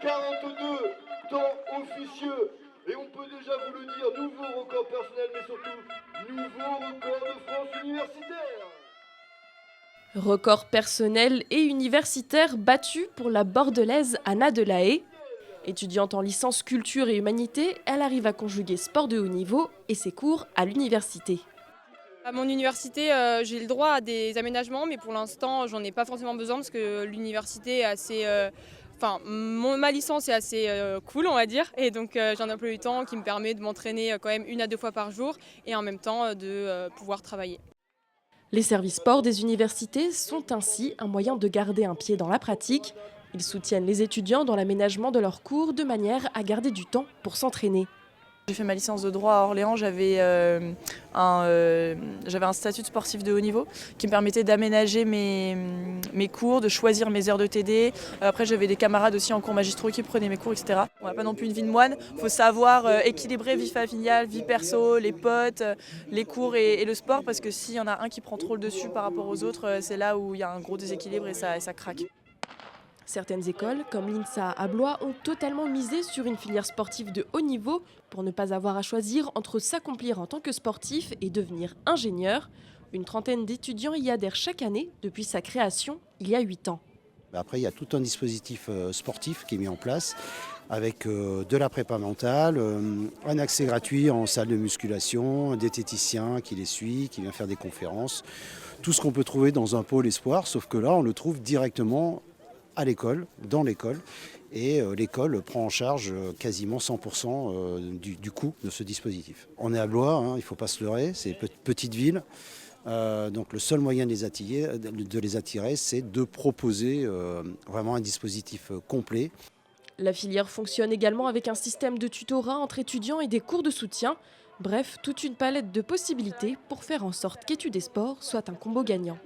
12,42 temps officieux. Et on peut déjà vous le dire, nouveau record personnel, mais surtout nouveau record de France universitaire. Record personnel et universitaire battu pour la bordelaise Anna Delahaye. Étudiante en licence culture et humanité, elle arrive à conjuguer sport de haut niveau et ses cours à l'université. À mon université, j'ai le droit à des aménagements, mais pour l'instant, j'en ai pas forcément besoin parce que l'université est assez. Ma licence est assez cool, on va dire, et donc j'ai un emploi du temps qui me permet de m'entraîner quand même 1 à 2 fois par jour et en même temps de pouvoir travailler. Les services sport des universités sont ainsi un moyen de garder un pied dans la pratique. Ils soutiennent les étudiants dans l'aménagement de leurs cours de manière à garder du temps pour s'entraîner. J'ai fait ma licence de droit à Orléans, j'avais un statut de sportif de haut niveau qui me permettait d'aménager mes cours, de choisir mes heures de TD. Après j'avais des camarades aussi en cours magistraux qui prenaient mes cours, etc. On n'a pas non plus une vie de moine, il faut savoir équilibrer vie familiale, vie perso, les potes, les cours et le sport, parce que s'il y en a un qui prend trop le dessus par rapport aux autres, c'est là où il y a un gros déséquilibre et ça craque. Certaines écoles, comme l'INSA à Blois, ont totalement misé sur une filière sportive de haut niveau pour ne pas avoir à choisir entre s'accomplir en tant que sportif et devenir ingénieur. Une trentaine d'étudiants y adhèrent chaque année depuis sa création il y a 8 ans. Après, il y a tout un dispositif sportif qui est mis en place avec de la prépa mentale, un accès gratuit en salle de musculation, un diététicien qui les suit, qui vient faire des conférences. Tout ce qu'on peut trouver dans un pôle espoir, sauf que là, on le trouve directement à l'école, dans l'école, et l'école prend en charge quasiment 100% du coût de ce dispositif. On est à Blois, hein, il ne faut pas se leurrer, c'est une petite ville, donc le seul moyen de les attirer, c'est de proposer vraiment un dispositif complet. La filière fonctionne également avec un système de tutorat entre étudiants et des cours de soutien. Bref, toute une palette de possibilités pour faire en sorte qu'études et sport soit un combo gagnant.